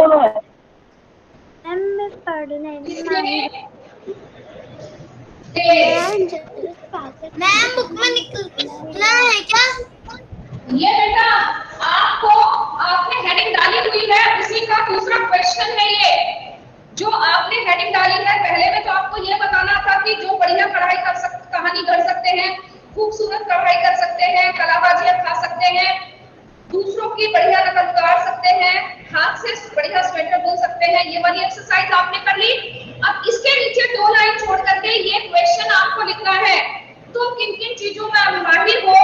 दोनों है। मैं पढ़ने में इसलिए मैम बुक में निकलना है क्या? ये बेटा आपको आपने हेडिंग डाली हुई है, उसी का दूसरा क्वेश्चन है ये। जो आपने हेडिंग डाली है, पहले में तो आपको ये बताना था कि जो बढ़िया पढ़ाई कर सकते, कहानी कर सकते हैं, खूबसूरत पढ़ाई कर सकते हैं, कलाबाजियां खा सकते हैं, दूसरों की बढ़िया नकल उतार सकते हैं, हाथ से बढ़िया स्वेटर बुन सकते हैं, ये वाली एक्सरसाइज आपने कर ली। अब इसके नीचे 2 लाइन छोड़ करके ये क्वेश्चन आपको लिखना है। तुम किन किन चीजों में माहिर हो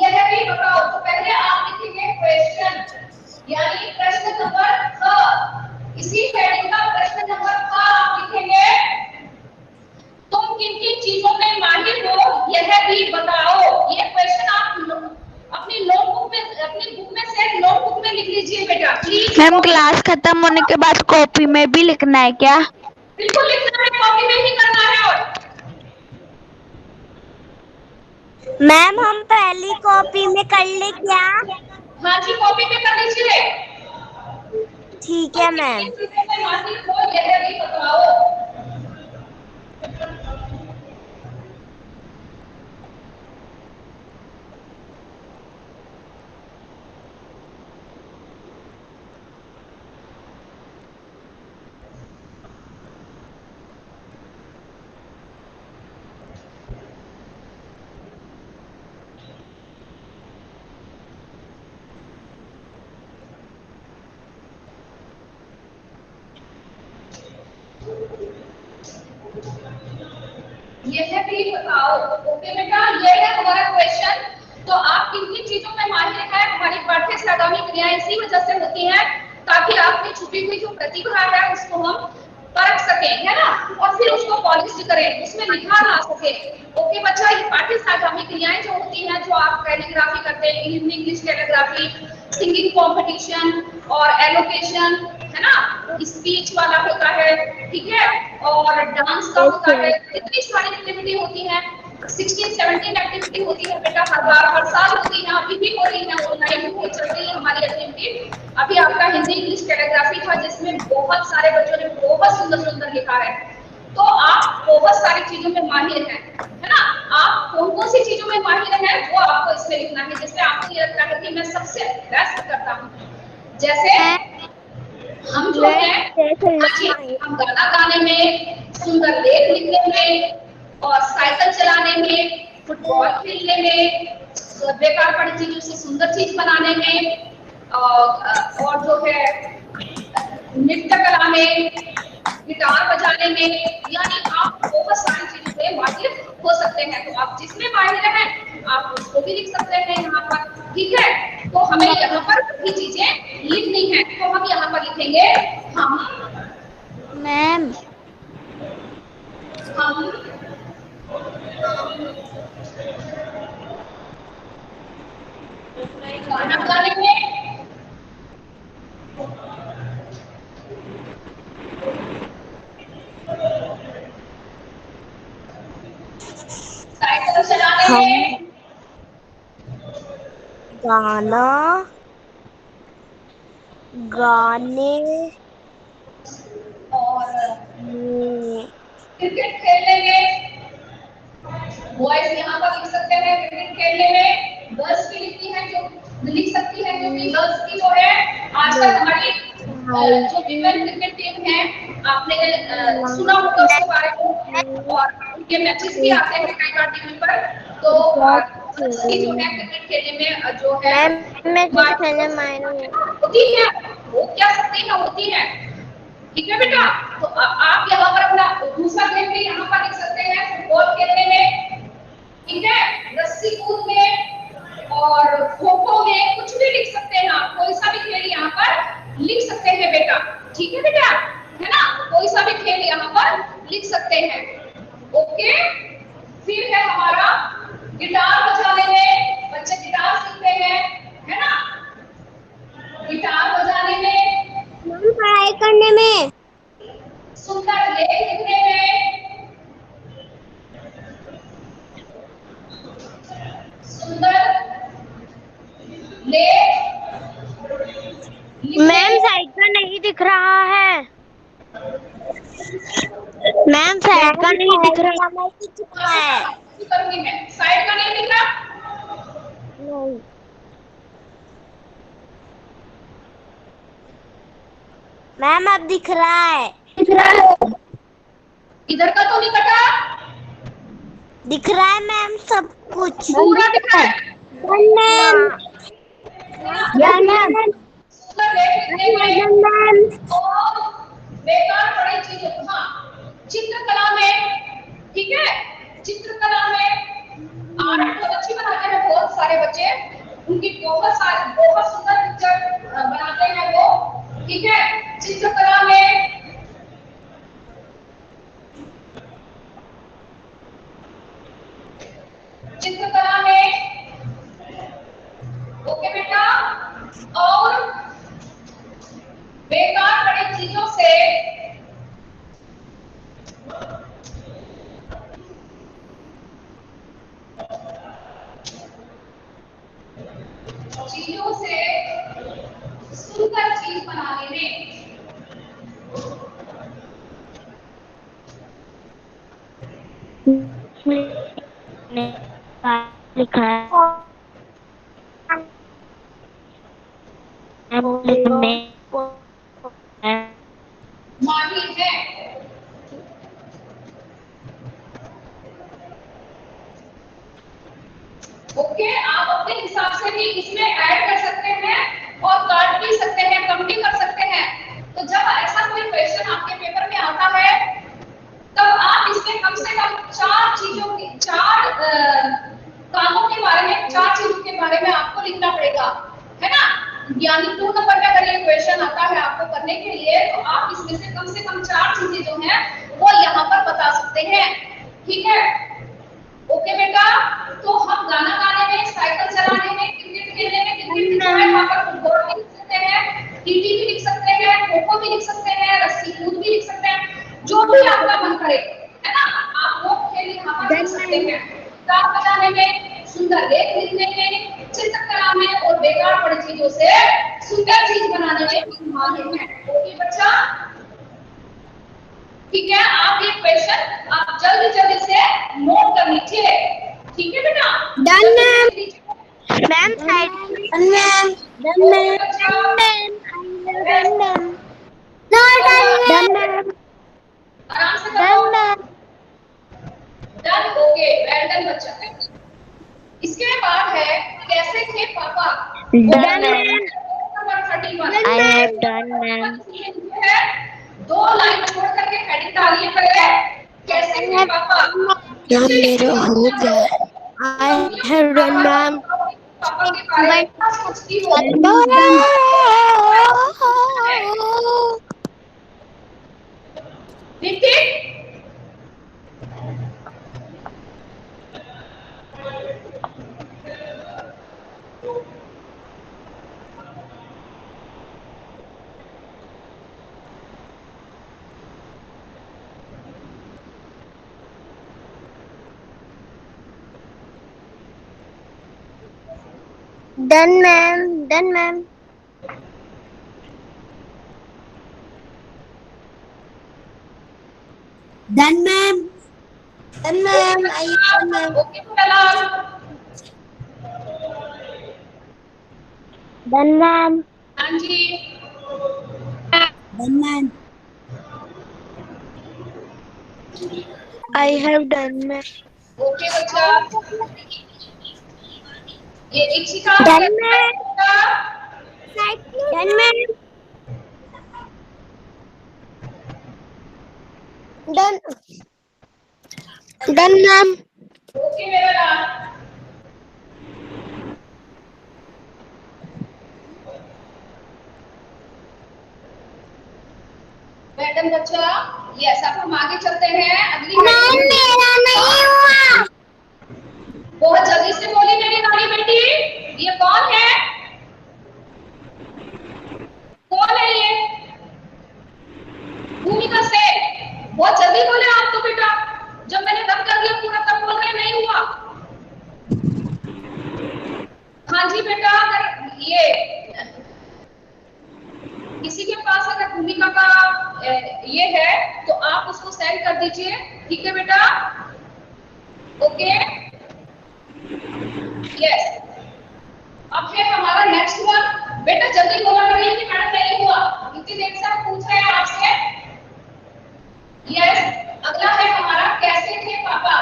यह भी बताओ। तो पहले आप लिखेंगे क्वेश्चन, यानी प्रश्न नंबर ख। इसी हेडिंग का प्रश्न नंबर ख आप लिखेंगे, तुम किन किन चीजों में माहिर हो यह भी बताओ। ये क्वेश्चन आप अपनी नोटबुक में, अपनी बुक में से नोटबुक में लिख लीजिए बेटा प्लीज। मैम क्लास खत्म होने के बाद कॉपी में भी लिखना है क्या? बिल्कुल लिखना है, कॉपी में ही करना है। और मैम हम पहली कॉपी में कर ले क्या? हाँ जी, कॉपी में कर लीजिए। ठीक तुम है किन मैम। किन चीजों में माहिर हो यह भी बताओ। यह भी बताओ। ओके बेटा, ये है हमारा क्वेश्चन। तो आप किन किन चीजों में माहिर हैं? हमारी पाठ्य से आगामी क्रियाएं इसी वजह से होती हैं ताकि आपकी छुपी हुई जो प्रतिभा है उसको हम परख सके, है ना, और फिर उसको पॉलिश करें, उसमें निखार आ सके। ओके बच्चा, ये पाठ्य से आगामी क्रियाएं जो होती हैं, जो आप कैलीग्राफी करते हैं, इंग्लिश कैलीग्राफी, सिंगिंग कंपटीशन और एलोकेशन, है ना, स्पीच वाला होता है, ठीक है, और डांस का होता है। इतनी सारी एक्टिविटी होती है, 16-17 एक्टिविटी होती है बेटा, हर बार हर साल होती है, अभी भी हो रही है, ऑनलाइन भी चल रही है हमारी एक्टिविटी। अभी आपका हिंदी इंग्लिश कैलीग्राफी था जिसमें बहुत सारे बच्चों ने बहुत सुंदर सुंदर लिखा है। तो आप बहुत सारी चीजों में माहिर हैं, है ना। आप कौन कौन सी चीजों में माहिर हैं वो आपको इसमें लिखना है, जिससे आपको ये लगता है कि मैं सबसे बेस्ट करता हूँ। जैसे हम जो है, हम गाना गाने में, सुंदर लेख लिखने में, और साइकिल चलाने में, फुटबॉल खेलने में, बेकार पड़ी चीजों से सुंदर चीज बनाने में, और जो है नृत्य कला में, गिटार बजाने में, यानी आप बहुत सारी चीजों में माहिर हो सकते हैं। तो आप जिसमें माहिर हैं आप उसको भी लिख सकते हैं यहाँ पर, ठीक है। तो हमें यहाँ पर वही चीजें लिखनी है, तो हम यहाँ पर लिखेंगे हम मैम हम गाना गाने में, साइकिल चलाने हम में, गाना गाने और में, क्रिकेट खेलने में। बॉयज यहाँ पर लिख सकते हैं क्रिकेट खेलने में, गर्ल्स भी लिखती हैं जो लिख सकती है, क्योंकि गर्ल्स की जो है आजकल हमारी जो विमेन क्रिकेट टीम है, आपने सुना होगा उसके बारे में, और उनके मैचेस भी आते हैं कई बार टीवी पर। तो गर्ल्स की जो है क्रिकेट खेलने में जो है मैं कुछ खेलने मायने होती है, वो क्या सकती है होती है, ठीक है बेटा। तो आप यहाँ पर अपना दूसरा गेम भी यहाँ पर लिख सकते हैं, फुटबॉल खेलने में, ठीक है, रस्सी कूद में और खो खो में, कुछ भी लिख सकते हैं आप, कोई सा भी खेल यहाँ पर लिख सकते हैं बेटा, ठीक है बेटा, है ना, कोई सा भी खेल यहाँ पर लिख सकते हैं। ओके, फिर है हमारा गिटार बजाने में, बच्चे गिटार सीखते हैं, है ना, गिटार बजाने में, पढ़ाई करने में, सुंदर लेख लिखने में, सुंदर लेख लिखने मैम में, साइकिल नहीं दिख रहा है। मैम साइड का नहीं दिख रहा है। करूंगी मैं, साइड का नहीं दिख रहा। नहीं मैम अब दिख रहा है। इधर का तो नहीं कटा, दिख रहा है मैम सब कुछ। पूरा दिख रहा है। सुंदर लेख लिखने में और बेकार पड़ी चीजों, हाँ चित्रकला में, ठीक है, चित्रकला में आर्ट बहुत अच्छी बनाते हैं बहुत सारे बच्चे, उनकी बहुत सुंदर पिक्चर बनाते हैं वो, ठीक है। चित्रकला में ओके बेटा, और बेकार पड़ी चीजों से सुंदर चीज बनाने में लिखा है माहिर है। ओके, आप अपने हिसाब से भी इसमें ऐड कर सकते हैं और काट भी सकते हैं, कम भी कर सकते हैं। तो जब ऐसा कोई क्वेश्चन आपके पेपर में आता है तब आप इसमें कम से कम चार कामों के बारे में, चार चीजों के बारे में आपको लिखना पड़ेगा, है ना। यानी 2 नंबर का अगर ये क्वेश्चन आता है आपको करने के लिए तो आप इसमें से कम चार चीजें जो हैं वो यहाँ पर बता सकते हैं, ठीक है। ओके बेटा, तो हम गाना गाने में, साइकिल चलाने में, क्रिकेट खेलने में, क्रिकेट की जगह वहां पर फुटबॉल भी लिख सकते हैं, टीटी भी लिख सकते हैं, खो-खो भी लिख सकते हैं, रस्सी कूद भी लिख सकते हैं, जो भी आपका मन करे, है ना। आप वो खेल यहाँ पर लिख सकते हैं। गिटार बजाने में, सुंदर लेख लिखने में, चित्रकला में और बेकार पड़ी चीजों से सुंदर चीज बनाने में माहिर हैं। ओके बच्चा, ठीक है। आप ये क्वेश्चन आप जल्दी जल्दी से नोट कर लीजिए, ठीक है बेटा। Done ma'am. Ma'am side done ma'am. Done ma'am. Done ma'am. Done ma'am. आराम से डन करो। Ma'am. Done, okay, well done बच्चा। इसके बाद है कैसे थे पापा। Done ma'am. Number 31 I have done ma'am. है, 2 लाइन छोड़ करके हेडिंग डालिए पहले, कैसे थे पापा। मैम मेरा हो गया। I have done ma'am. पापा के बारे में क्या सोचती हो। ठीक, done ma'am. Done ma'am. Done ma'am. Done ma'am. I done ma'am. Okay फिलहाल डन मैम। हाँ जी, done ma'am. I have done ma'am. Okay बच्चा। ये Ishika done ma'am. Done ma'am. Done. Done ma'am. Okay मेरा नाम। मैडम बच्चा, यस अब हम आगे चलते हैं अगली मैम मेरा नहीं हुआ। बहुत जल्दी से बोली मेरी नानी बेटी, ये कौन है, कौन है ये। भूमिका से बहुत जल्दी बोले आप तो बेटा, जब मैंने रब कर दिया पूरा तब बोल रहे नहीं हुआ। हाँ जी बेटा, अगर ये किसी के पास अगर ये है, तो आप उसको सेंड कर दीजिए, ठीक है बेटा? Okay, yes. अब है हमारा नेक्स्ट वन। बेटा जल्दी बोला करिए कि मैडम नहीं हुआ, इतनी देर से हम पूछ रहे हैं आपसे। यस, अगला है हमारा कैसे थे पापा।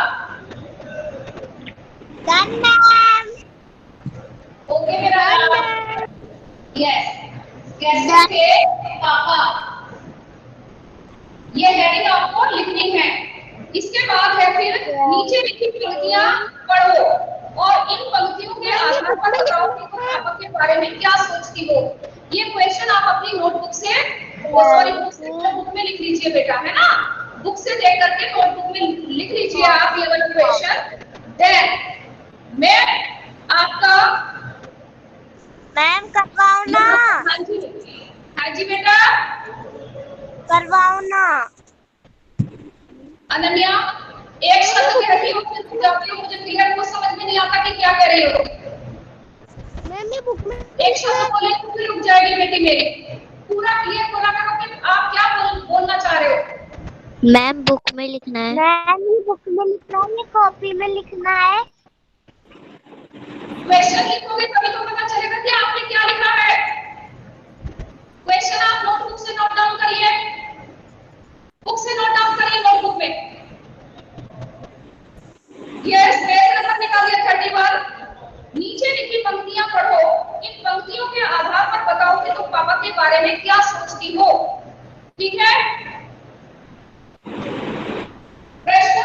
Done ma'am. ओके मेरा नाम, यस, कैसे थे पापा, ये हेडिंग आपको लिखनी है। इसके बाद है फिर नीचे लिखी पंक्तियां पढ़ो और इन पंक्तियों के आधार पर बताओ कि तुम पापा के बारे में क्या सोचती हो। ये क्वेश्चन आप अपनी नोटबुक से, सॉरी बुक से, नोटबुक में लिख लीजिए बेटा, है ना? बुक से देख करके नोटबुक में लिख लीजिए आप ये वाला क्वेश्चन। देन मैं आपका मैम करवाओ ना, हाँ जी, हाँ जी बेटा, करवाओ ना। अनन्या एक शब्द कह रही हो, फिर तुम जाती हो, मुझे क्लियर कुछ समझ में नहीं आता कि क्या कह रही हो। मैम ये बुक में एक शब्द बोले तो फिर रुक जाएगी बेटी मेरी। पूरा क्लियर बोला करो कि आप क्या बोलना चाह रहे हो। मैम बुक में लिखना है। मैम ये बुक में लिखना है, ये कॉपी में लिखना है। क्वेश्चन लिखोगे तभी तो पता चलेगा कि आपने क्या लिखा है। क्वेश्चन आप नोटबुक से नोट डाउन करिए, बुक से नोट डाउन करिए नोटबुक में। यस, पेज नंबर निकालिए 31। नीचे लिखी पंक्तियां पढ़ो, इन पंक्तियों के आधार पर बताओ कि तुम पापा के बारे में क्या सोचती हो, ठीक है? प्रश्न,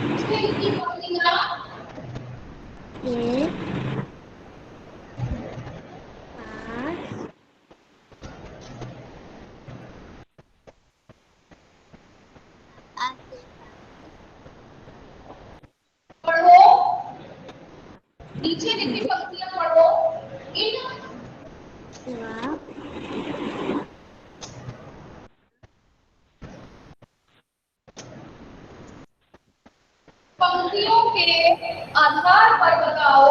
नीचे लिखी पंक्तियां पढ़ो, नीचे लिखी पंक्तियां पढ़ो, इन पंक्तियों के आधार पर बताओ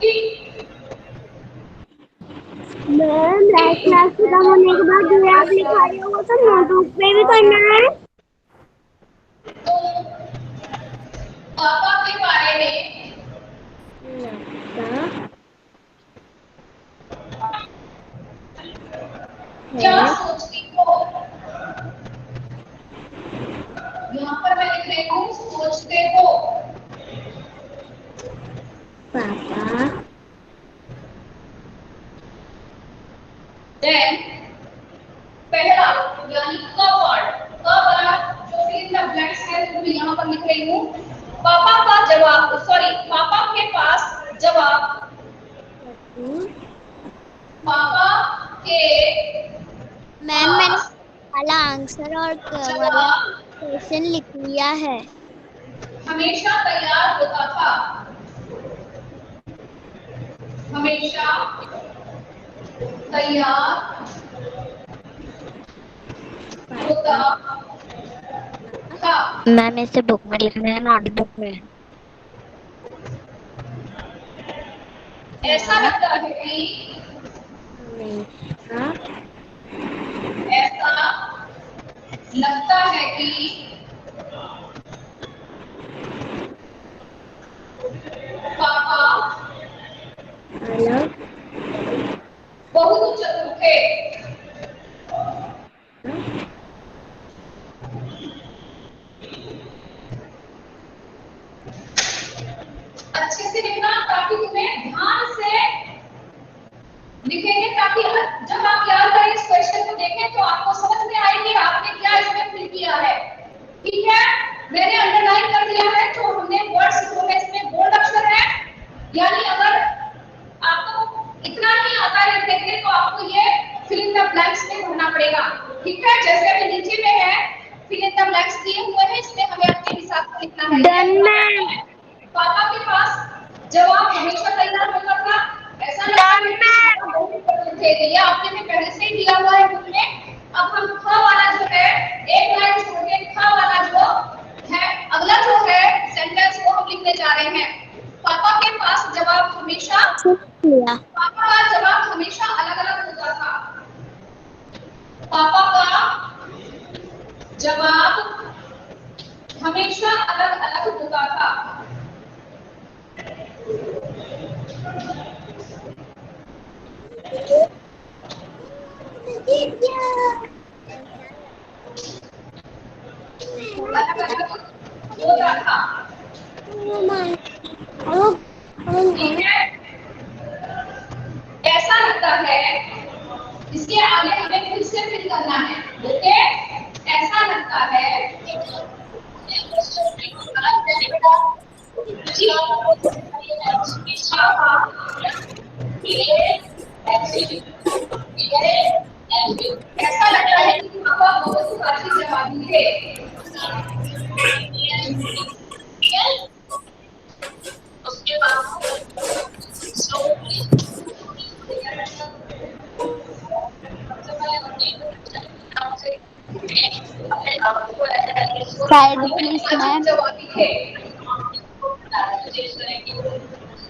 कि मैम लास्ट क्लास खत्म होने के बाद जो आप लिखा रहे हो वो तो नोटबुक पे भी करना है। तुम पापा के बारे में क्या सोचती हो। यहाँ पर मैं लिख रही हूँ सोचते हो। पापा देन पहला यानी क वर्ड, क वाला जो फिर इन द ब्लैंक्स है वो मैं यहाँ पर लिख रही हूँ। पापा का जवाब, सॉरी पापा के पास जवाब, पापा के मैम मैंने वाला आंसर और वाला जवाब क्वेश्चन लिख लिया है। हमेशा तैयार होता था, हमेशा तैयार होता था। मैम इसे बुक में लिखना है, नोटबुक में। ऐसा लगता है कि, ऐसा लगता है कि पापा बहुत चतुर थे। अच्छे से लिखना ताकि तुम्हें ध्यान से लिखेंगे, ताकि जब आप याद करें इस क्वेश्चन को देखें तो आपको समझ में आए कि आपने क्या इसमें फिल किया है, ठीक है? मैंने अंडरलाइन कर दिया है, तो हमने वर्ड्स जो है इसमें बोल्ड अक्षर है, यानी अगर आपको इतना ही आता है लिखने के लिए तो आपको ये फिल इन द ब्लैंक्स में भरना पड़ेगा, ठीक है? जैसे अभी नीचे में है फिल इन द ब्लैंक्स दिए हुए हैं, इसमें हमें अपने हिसाब से लिखना है। Done ma'am. पापा के पास जवाब हमेशा तैयार होता था। ऐसा नहीं थे, ये आपने में पहले से ही दिया हुआ है बुक में। अब हम ख वाला जो है, एक लाइन छोड़ के ख वाला जो है अगला जो है सेंटेंस वो हम लिखने जा रहे हैं। पापा के पास जवाब हमेशा पापा का जवाब हमेशा अलग-अलग होता था। पापा का जवाब हमेशा अलग-अलग होता था। होता था। ठीक है, ऐसा लगता है, इसके आगे हमें फिर से फिल करना है। ओके, ऐसा लगता है ऐसा लगता है कि पापा बहुत अच्छे जवाबी थे। उसके बाद साइड प्लीज मैम। जवाबी थे।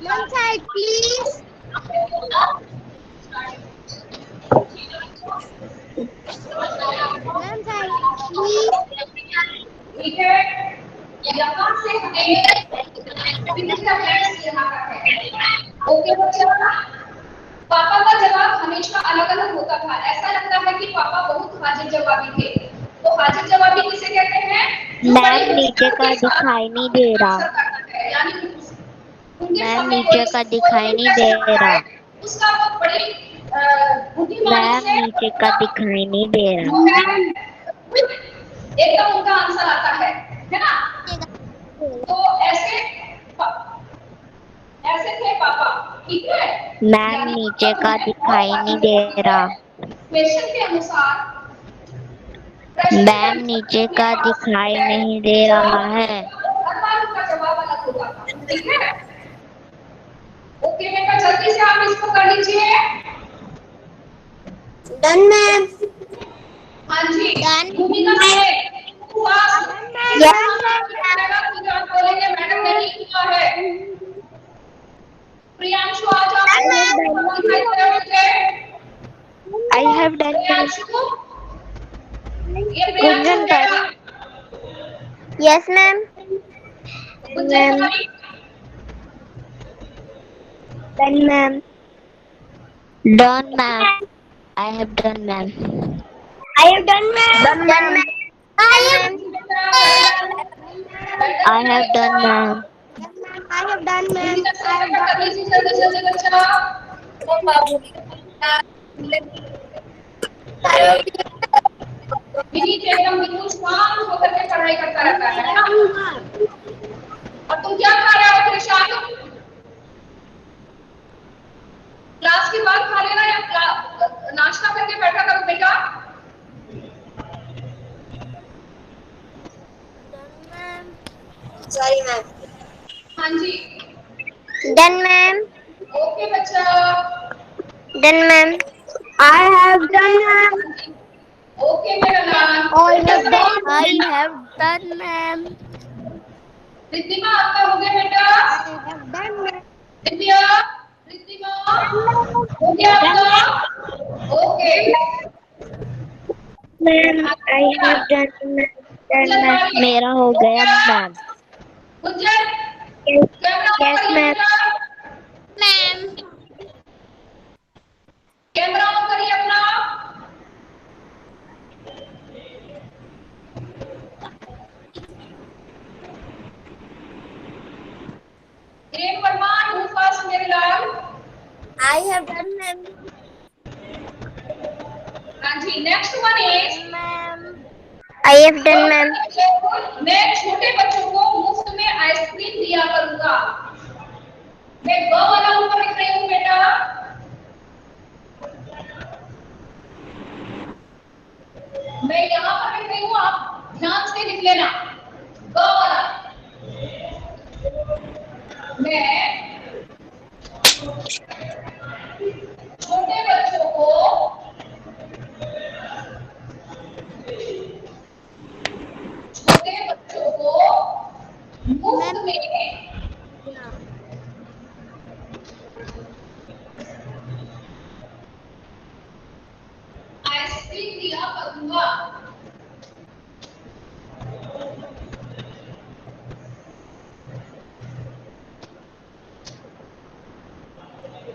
Ma'am side please. Ma'am side please. ठीक है, यहाँ से हमें फिनिश का टेक्स्ट यहाँ का है। ओके बच्चा, पापा का जवाब हमेशा अलग-अलग होता था। ऐसा लगता है कि पापा बहुत हाजिर जवाबी थे। तो हाजिर जवाबी किसे कहते हैं? जो मैम बड़ी नीचे मुश्किल का के साथ दिखाई नहीं दे रहा। आंसर करता है, यानी उनके मैम सामने नीचे का कोई दिखाई भी नहीं दे प्रश्न आ रहा। जाए, उसका वो बड़ी बुद्धिमानी मैम से नीचे का दिखाई नहीं दे रहा। जो है एकदम उनका आंसर आता है ना? तो ऐसे ऐसे थे पापा, ठीक है? मैम यानी नीचे पापा जो का है बहुत दिखाई नहीं हाजिर दे जवाबी है। रहा। क्वेश्चन के अनुसार प्रश्न के मैम अनुसार नीचे उनके का पास जो दिखाई है नहीं दे रहा जवाब है। हर बार उनका जवाब अलग होता था, ठीक है? ओके बेटा, जल्दी से आप इसको कर लीजिए। Done ma'am. हाँ जी, डन भूमिका से उपवास यस तो आप बोलेंगे मैडम नहीं किया है। प्रियांशु आ जाओ, दिखाई दे रहा है मुझे। आई हैव डन मैम। प्रियांशु, ये प्रियांशु गुंजन बेटा, done. Yes ma'am. Gunjan ma'am Kumari, done ma'am. Done ma'am. I have done ma'am. I have done ma'am. Done done ma'am. Ma'am. I have I have done ma'am. I have done ma'am. भूमिका से I have बेटा कर लीजिए जल्दी जल्दी बच्चा। विनीत एकदम बिल्कुल शांत होकर के पढ़ाई करता रहता है ना? और तुम क्या खा रहे हो त्रिशांत? क्लास के बाद खा लेना या नाश्ता करके बैठा करो बेटा। Sorry ma'am. हाँ जी, डन मैम। ओके बच्चा। Done ma'am. I have done ma'am. Okay मेरा नाम। I have done. I have done ma'am. Riddhima आपका हो गया बेटा? I have done ma'am. Riddhiya, Riddhima हो गया आपका? Okay. Ma'am I have done ma'am. Done Gunjan ma'am. मारिए, मेरा हो हो गया गया? Ma'am. Gunjan, camera on yes करिए मैम। बेटा। मैम कैमरा ऑन करिए अपना। ग्रेट वर्मा, टू फर्स्ट मेरे लाल। I have done ma'am. हाँ जी, next one is I have done ma'am. मैं छोटे बच्चों को मुफ्त में आइसक्रीम दिया करूंगा। मैं ग वाला ऊपर लिख रही हूँ बेटा। मैं यहाँ पर लिख रही हूँ, आप ध्यान से लिख लेना। ग वाला मैं छोटे बच्चों को मुफ्त में आइसक्रीम दिया करूंगा।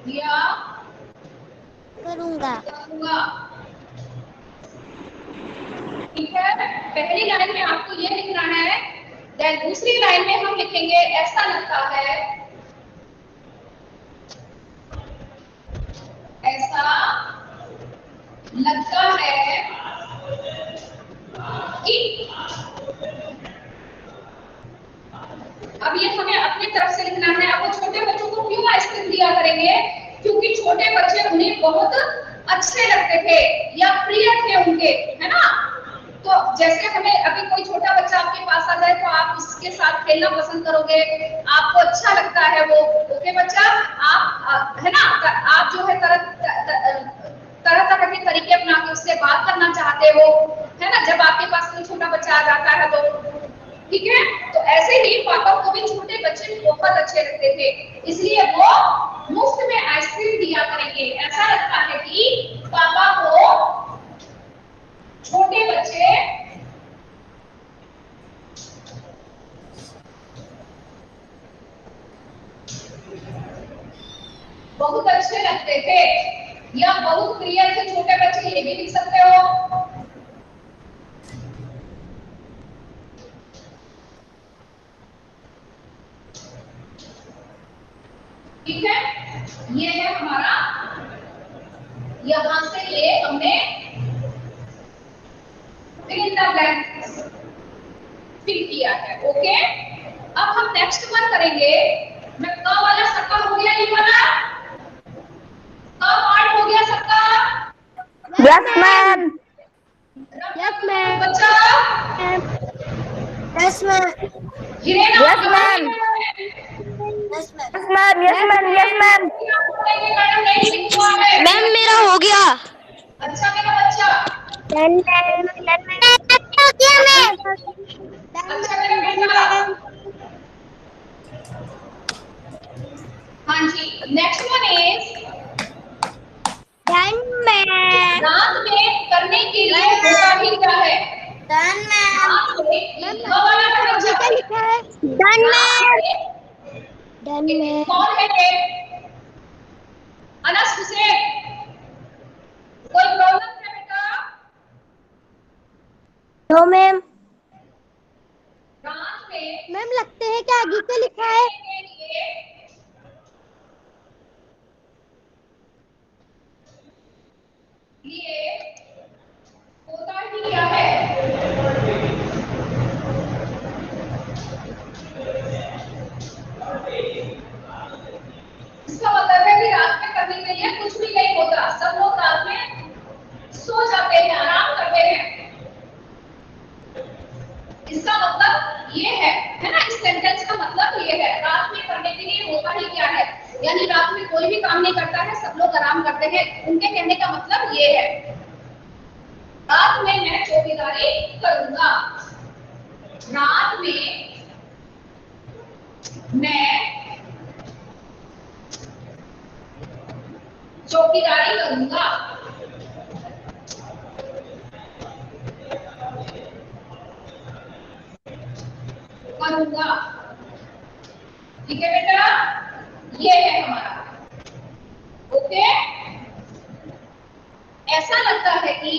दिया करूंगा। करूंगा। ठीक है, पहली लाइन में आपको ये लिखना है। देन दूसरी लाइन में हम लिखेंगे ऐसा लगता है, ऐसा लगता है कि। अब ये हमें अपनी तरफ से लिखना है। अब वो छोटे बच्चों को क्यों आइसक्रीम दिया करेंगे? क्योंकि छोटे बच्चे उन्हें बहुत अच्छे लगते थे या प्रिय थे उनके, है ना। तो जैसे हमें अभी कोई छोटा बच्चा आपके पास आ जाए तो आप उसके साथ खेलना पसंद करोगे, आपको अच्छा लगता है वो। ओके बच्चा, आप है ना, आप जो है तरह तरह के तरीके अपना के उससे बात करना चाहते हो, है ना, जब आपके पास कोई छोटा बच्चा आ जाता है तो। ठीक है, तो ऐसे ही पापा को भी छोटे बच्चे बहुत अच्छे लगते थे, इसलिए वो मुफ्त में आइसक्रीम दिया करेंगे। ऐसा लगता है कि पापा को छोटे बच्चे बहुत अच्छे लगते थे या बहुत प्रिय थे छोटे बच्चे, ये भी लिख सकते हो। ठीक है, ये है हमारा, यहां से ये हमने fill in the blanks fill किया है। ओके, अब हम नेक्स्ट वन करेंगे। मैं क वाला सक्का हो गया, ये वाला क पार्ट हो गया सक्का। Yes ma'am. Yes ma'am. बच्चा yes ma'am. Hirena yes ma'am. Yes ma'am. Yes ma'am. Yes ma'am. Yes ma'am. Madam नहीं लिखवा है। मैम मेरा हो गया। अच्छा मेरा बच्चा, डन मैम। Done ma'am. हो गया मैम। डन अच्छा मेरा मैम। डन बेटा। मैम। हाँ जी, next one is done ma'am. रात में करने के लिए होता ही क्या है? Done ma'am. रात में क वाला है बच्चा। क्या लिखा है? डन रात मैम। में डन मैम। कौन है ये? अनस हुसैन, कोई प्रॉब्लम है बेटा? No ma'am. रात में मैम लगते हैं क्या आगे क्या लिखा है? के लिए होता ही क्या है? इसका मतलब है कि रात में करने के लिए कुछ भी नहीं होता, सब लोग रात में सो जाते हैं, आराम करते हैं। इसका मतलब ये है ना, इस सेंटेंस का मतलब ये है, रात में करने के लिए होता ही क्या है, यानी रात में कोई भी काम नहीं करता है, सब लोग आराम करते हैं। उनके कहने का मतलब ये है, रात में मैं चौकीदारी करूंगा। रात में मैं चौकीदारी करूंगा। करूंगा। ठीक है बेटा, ये है हमारा। ओके, ऐसा लगता है कि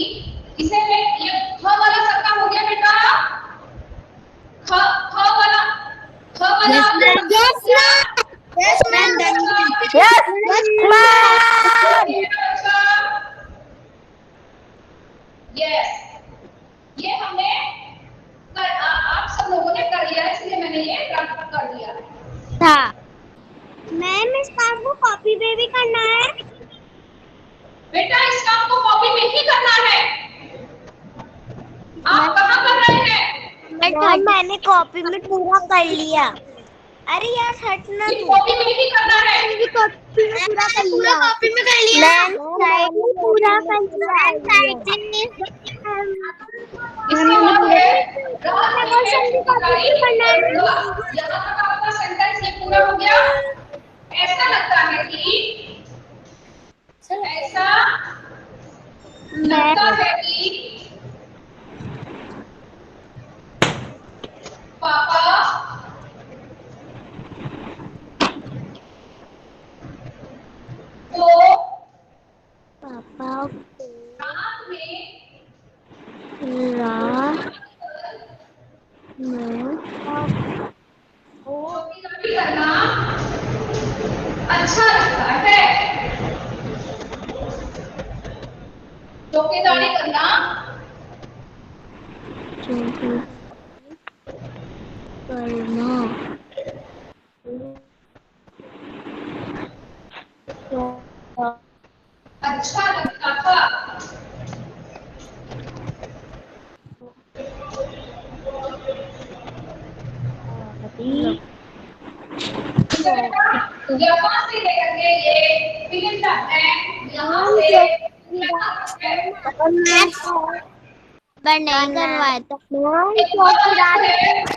इसे मैं, ये ख वाला सक्का हो गया बेटा। ख वाला, ख वाला आपने yes ma'am. Yes ma'am. Done ma'am. Yes ma'am. Yes, ये हमने आप सब लोगों ने कर लिया है, इसलिए मैंने ये रब कर दिया है। था। मैम इस काम को कॉपी पे भी करना है? बेटा इस काम को कॉपी में ही करना है। आप कहाँ कर रहे हैं? मैम मैंने कॉपी में पूरा कर लिया। अरे यार हटना ये कॉपी में ही करना है। कॉपी में पूरा कर लिया। कॉपी में कर लिया। पूरा कर लिया। इसका मतलब है रात में मैं क्वेश्चन की कॉपी चौकीदारी क्यों करना है? करूंगा। यहाँ तक आपका सेंटेंस ये पूरा हो गया। ऐसा लगता है कि ऐसा लगता है कि पापा तो पापा रात में रात में चौकीदारी करना अच्छा लगता है। चौकीदारी करना अच्छा लगता था। यहाँ से लेकर के ये फिल्म तक है। यहाँ से यहाँ तक है। नहीं करवाया था। एक और बात है,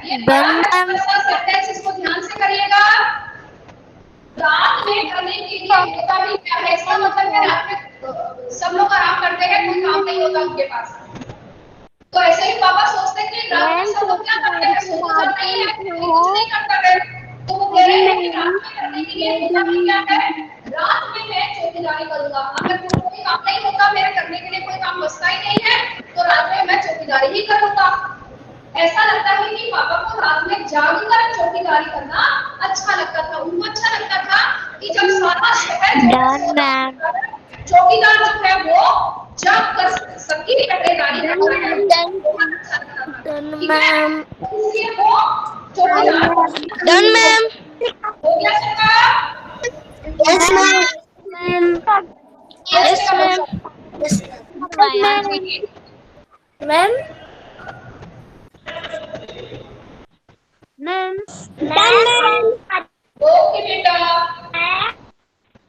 ये बड़ा है थोड़ा सा सेंटेंस, इसको ध्यान से करिएगा। रात में करने के लिए होता भी क्या है, इसका मतलब है रात में सब लोग आराम करते हैं, कोई काम नहीं होता उनके पास। तो ऐसे ही पापा सोचते हैं कि रात में सब लोग क्या करते हैं, सो तो जाते ही हैं, कोई कुछ नहीं करता है। तो वो कह रहे हैं कि रात में करने के लिए होता भी क्या है, रात में मैं चौकीदारी करूंगा। अगर कोई काम नहीं होता, मेरे करने के लिए कोई काम बचता ही नहीं है, तो रात में मैं चौकीदारी ही करूंगा। ऐसा लगता है कि पापा को रात में जागकर चौकीदारी करना अच्छा लगता था। उनको अच्छा लगता था कि जब सारा शहर चौकीदार जो है वो जाग कर सबकी पहरेदारी करता है। इसलिए वो चौकीदार हो गया सबका। Yes, ma'am. Yes, ma'am. Yes, ma'am. Ma'am. Ma'am. Okay बेटा।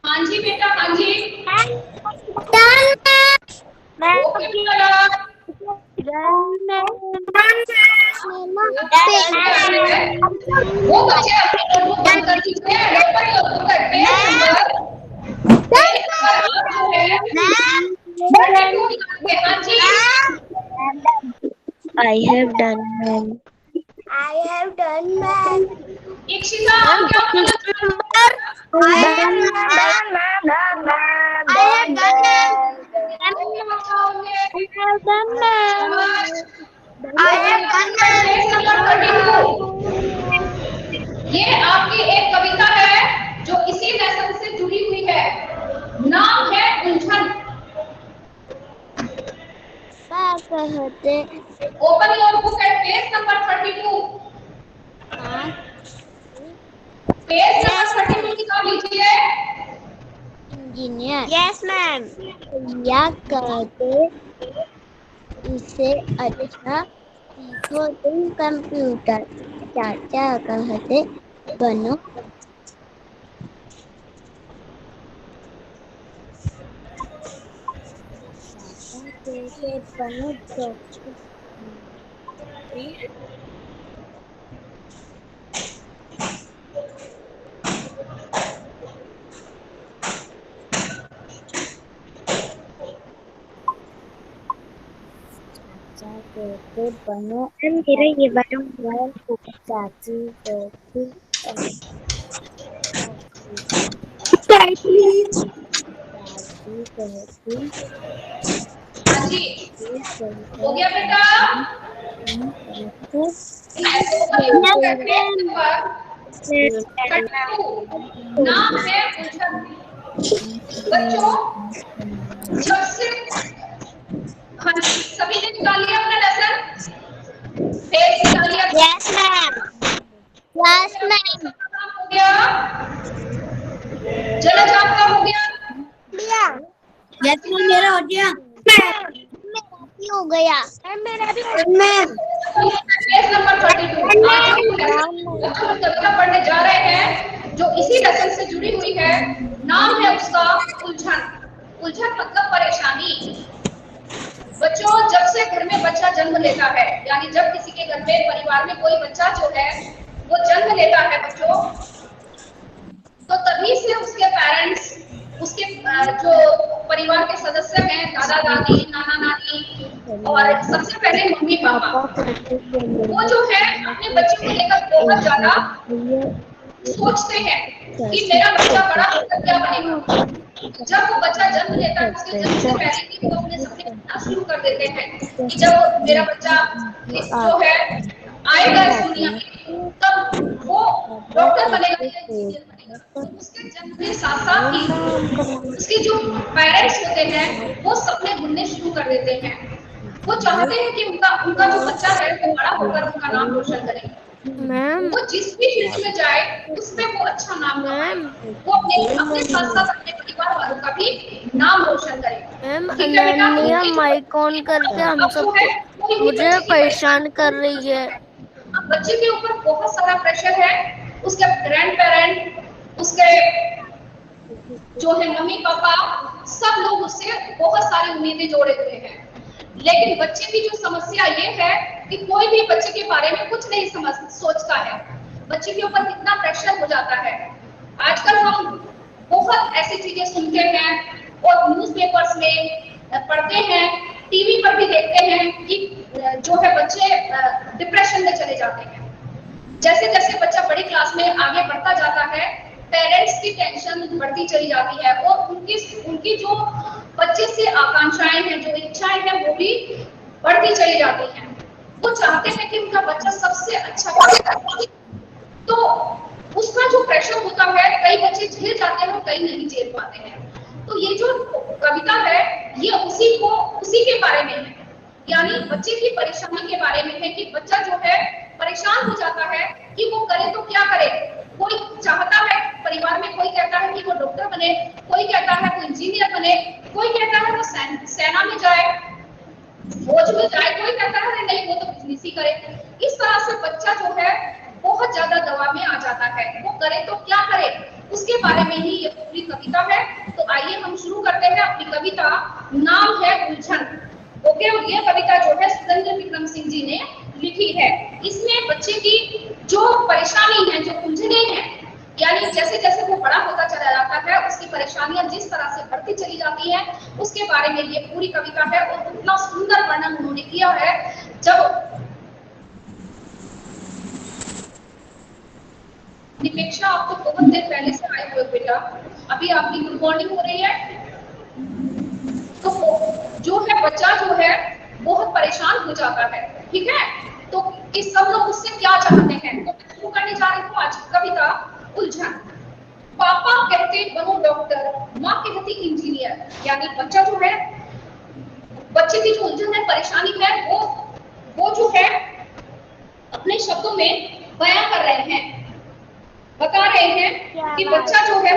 हाँ जी बेटा, हाँ जी। ओके बेटा। वो बच्चे अपनी नोटबुक बंद कर दीजिए। पेपर नोटबुक का पेज नंबर 32 निकालिए। हाँ जी। I have done, ma'am. I have done, ma'am. Ikshita, आप क्या बोलना चाहते हो? I have done, ma'am. I have done, ma'am. I have done, page number 32। ये आपकी एक कविता है जो इसी लेसन से जुड़ी हुई है। नाम है उलझन। कहते open your book at page number 32। Page number 32 निकाल लीजिए। इंजीनियर। Yes ma'am. या कहते इसे अच्छा सीखो तुम कंप्यूटर। चाचा कहते बनो डॉक्टर। कहते बनो मेरा ये बनो चाची कहती चाची कहती हाँ जी, हो गया बेटा। नाम है उलझन। बच्चों, जब से हाँ जी, सभी ने निकाल लिया अपना लेसन, पेज निकाल लिया। Yes ma'am. Yes ma'am. हो गया। चलो जाप का हो गया। यस मैम, मेरा हो गया। मेरा भी हो गया। मेरा भी। Ma'am page number 32। आज हम कविता पढ़ने जा रहे हैं जो इसी लेसन से जुड़ी हुई है। नाम है उसका उलझन। उलझन मतलब परेशानी। बच्चों, जब से घर में बच्चा जन्म लेता है, यानी जब किसी के घर में परिवार में कोई बच्चा जो है वो जन्म लेता है बच्चों, तो तभी से उसके पेरेंट्स, उसके जो परिवार के सदस्य हैं, दादा दादी, नाना नानी और सबसे पहले मम्मी पापा, वो जो है अपने बच्चे को लेकर बहुत ज्यादा सोचते हैं कि मेरा बच्चा बड़ा होकर क्या बनेगा। जब वो बच्चा जन्म लेता है उसके जन्म से पहले ही वो अपने सपने देखना शुरू कर देते हैं कि जब मेरा बच्चा जो है आएगा इस दुनिया में तब वो डॉक्टर बनेगा या इंजीनियर बनेगा। तो उसके जन्म के साथ साथ ही उसके जो पेरेंट्स होते हैं वो सपने बुनने शुरू कर देते हैं। वो चाहते हैं कि उनका उनका जो बच्चा है वो बड़ा होकर उनका नाम रोशन करे। वो जिस भी फील्ड में जाए उसमें वो अच्छा नाम कमाए, वो अपने साथ साथ अपने परिवार वालों का भी नाम रोशन करे। ठीक है बेटा, अनन्या माइक ऑन करके हम अब जो है सबको मुझे परेशान कर रही है। अब बच्चे के ऊपर बहुत सारा प्रेशर है। उसके ग्रैंड पेरेंट, उसके जो है मम्मी पापा, सब लोग उससे बहुत सारी उम्मीदें जोड़े हुए हैं। लेकिन बच्चे की जो समस्या ये है कि कोई भी बच्चे के बारे में कुछ नहीं सोचता है। बच्चे के ऊपर कितना प्रेशर हो जाता है। आजकल हम बहुत ऐसी चीजें सुनते हैं और न्यूज़पेपर्स में पढ़ते हैं, टीवी पर भी देखते हैं कि जो है बच्चे डिप्रेशन में चले जाते हैं। जैसे जैसे बच्चा बड़ी क्लास में आगे बढ़ता जाता है, पेरेंट्स की टेंशन बढ़ती चली जाती है और उनकी जो बच्चे से आकांक्षाएं हैं, जो इच्छाएं हैं, वो भी बढ़ती चली जाती हैं। वो चाहते हैं कि उनका बच्चा सबसे अच्छा पढ़े। तो उसका जो प्रेशर होता है, कई बच्चे झेल जाते हैं और कई नहीं झेल पाते हैं। तो ये जो कविता है ये उसी के बारे में है, यानी बच्चे की परेशानी के बारे में है कि बच्चा जो है परेशान हो जाता है कि वो करे तो क्या करे। कोई चाहता है, परिवार में कोई कहता है कि वो डॉक्टर बने, कोई कहता है वो इंजीनियर बने, कोई कहता है वो सेना में जाए, फौज में जाए, कोई कहता है नहीं वो तो बिजनेस ही करे। इस तरह से बच्चा जो है बहुत ज्यादा दबाव में आ जाता है। वो करे तो क्या करे, उसके बारे में ही ये पूरी कविता है। तो आइए हम शुरू करते हैं अपनी कविता। नाम है उलझन। ओके, और ये कविता जो है सुरेंद्र विक्रम सिंह जी ने लिखी है। इसमें बच्चे की जो परेशानी है, जो उलझने हैं, यानी जैसे जैसे वो बड़ा होता चला जाता है उसकी परेशानियां जिस तरह से बढ़ती चली जाती हैं, उसके बारे में ये पूरी कविता है। और इतना सुंदर वर्णन उन्होंने किया है। जब निपेक्षा, आप तो बहुत देर पहले से आए हुए बेटा, अभी आपकी गुड मॉर्निंग हो रही है। तो जो है बच्चा जो है बहुत परेशान हो जाता है। ठीक है, तो कि सब लोग उससे क्या चाहते हैं। तो मैं शुरू करने जा रही हूँ आज कविता उलझन। पापा कहते बनो डॉक्टर, माँ कहती इंजीनियर। यानी बच्चा जो है, बच्चे की जो उलझन है, परेशानी है, वो जो है अपने शब्दों में बयां कर रहे हैं, बता रहे हैं कि बच्चा जो है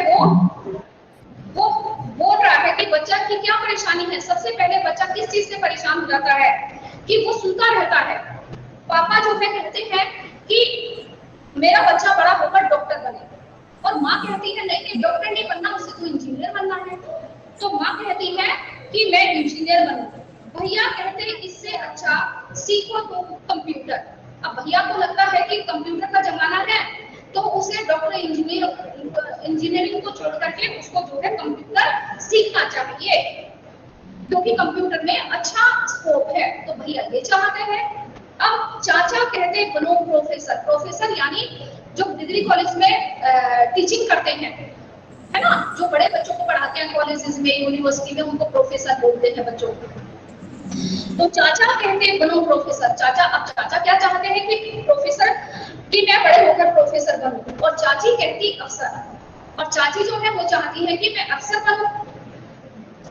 वो बोल रहा है कि बच्चा की क्या परेशानी है। सबसे पहले बच्चा किस चीज से परेशान हो जाता है कि वो सुनता रहता है। पापा जो है कहते हैं कि मेरा बच्चा बड़ा होकर डॉक्टर बने, और माँ कहती है नहीं नहीं डॉक्टर नहीं बनना, उसे तो इंजीनियर बनना है। तो माँ कहती है कि मैं इंजीनियर बनूं। भैया कहते हैं इससे अच्छा सीखो तो कंप्यूटर। अब भैया को लगता है कि कंप्यूटर का जमाना है, तो उसे डॉक्टर इंजीनियरिंग को छोड़ करके उसको जो है कंप्यूटर सीखना चाहिए, क्योंकि कंप्यूटर में अच्छा स्कोप है। तो भैया ये चाहते हैं। अब चाचा कहते बनो प्रोफेसर। प्रोफेसर यानी जो डिग्री कॉलेज में टीचिंग करते हैं, है ना, जो बड़े बच्चों को पढ़ाते हैं कॉलेजेस में, यूनिवर्सिटी में, उनको प्रोफेसर बोलते हैं बच्चों को। तो चाचा कहते हैं बनो प्रोफेसर। चाचा, अब चाचा क्या चाहते हैं कि प्रोफेसर, कि मैं बड़े होकर प्रोफेसर बनूं। और चाची कहती अफसर, और चाची जो है वो चाहती है कि मैं अफसर बनूं।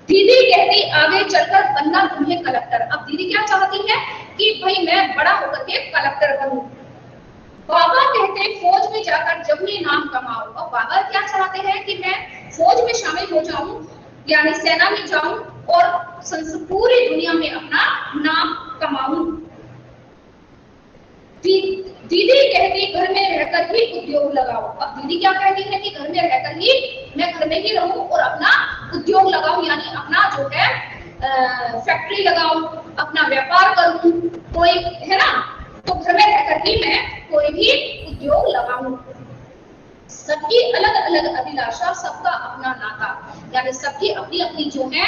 दीदी कहती आगे चलकर बनना तुम्हें कलेक्टर। अब दीदी क्या चाहती है कि भाई मैं बड़ा होकर के कलेक्टर बनूं। बाबा कहते फौज में जाकर जबरी नाम कमाओ। और बाबा क्या चाहते हैं कि मैं फौज में शामिल हो जाऊं, यानी सेना में जाऊं और पूरी दुनिया में अपना नाम कमाऊं। दीदी कहती घर में रहकर ही उद्योग लगाओ। अब दीदी क्या कहती है कि घर में रहकर ही मैं घर में ही रहूं और अपना उद्योग लगाऊं, यानी अपना जो है फैक्ट्री लगाऊं, अपना व्यापार करूं, कोई है ना, तो घर में रहकर ही मैं कोई भी उद्योग लगाऊं। सबकी अलग अलग अभिलाषा, सबका अपना नाता, यानी सबकी अपनी अपनी जो है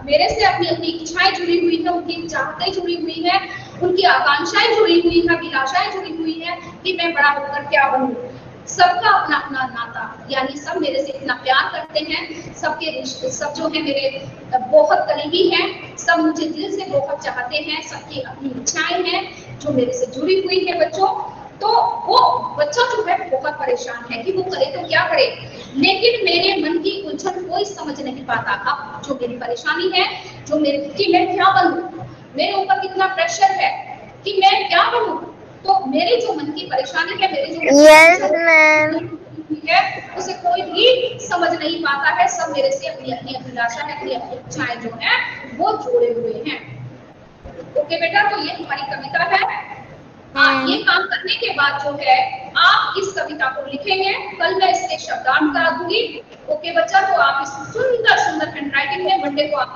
मेरे से अपनी अपनी इच्छाएं जुड़ी हुई है, उनकी चाहतें जुड़ी हुई है, उनकी आकांक्षाएं जुड़ी हुई है, अभिलाषाएं जुड़ी हुई है कि मैं बड़ा होकर क्या बनूं। सबका अपना अपना नाता, यानी सब मेरे से इतना प्यार करते हैं, सबके रिश्ते सब जो है मेरे बहुत करीबी हैं, सब मुझे दिल से बहुत चाहते हैं, सबकी अपनी इच्छाएं हैं जो मेरे से जुड़ी हुई है बच्चों। तो वो बच्चा जो है बहुत परेशान है कि वो करे तो क्या करे, लेकिन मेरे मन की उलझन कोई समझ नहीं पाता। अब जो मेरी परेशानी है, जो मेरे कि मैं क्या बनूं, मेरे ऊपर कितना प्रेशर है कि मैं क्या बनूं, तो मेरी जो मन की परेशानी है, मेरी जो है उसे कोई भी समझ नहीं पाता है। सब मेरे से अपनी अपनी अभिलाषा है, अपनी अपनी इच्छाएं जो है वो जोड़े हुए हैं। ओके बेटा, तो ये हमारी कविता है। ये काम करने के बाद जो है आप इस कविता को लिखेंगे, कल मैं इसके शब्दार्थ करा दूंगी। ओके बच्चा, तो आप इसको सुंदर सुंदर हैंडराइटिंग में मंडे को आप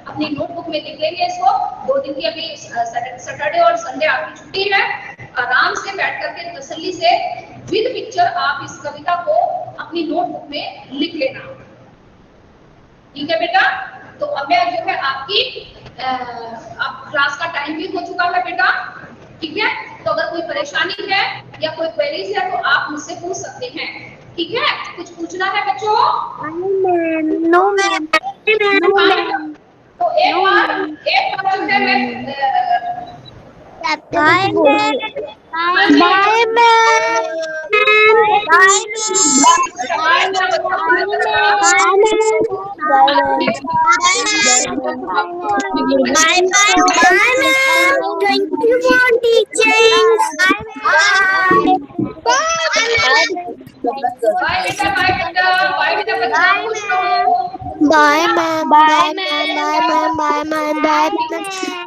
अपनी नोटबुक में लिख लेंगे इसको। 2 दिन की अभी सैटरडे और संडे आपकी छुट्टी है, आराम से बैठ करके तसल्ली से विद पिक्चर आप इस कविता को अपनी नोटबुक में लिख लेना। ठीक है बेटा, तो अब मैं जो है आपकी अब क्लास का टाइम भी हो चुका है बेटा, ठीक है। तो अगर कोई परेशानी है या कोई क्वेरीज है तो आप मुझसे पूछ सकते हैं, ठीक है। कुछ पूछना है बच्चों? No ma'am. तो एक बार जो है मैं bye ma'am. Bye Thank you for teaching. Bye ma'am. Bye ma'am. Bye ma'am. Bye ma'am. Bye ma'am.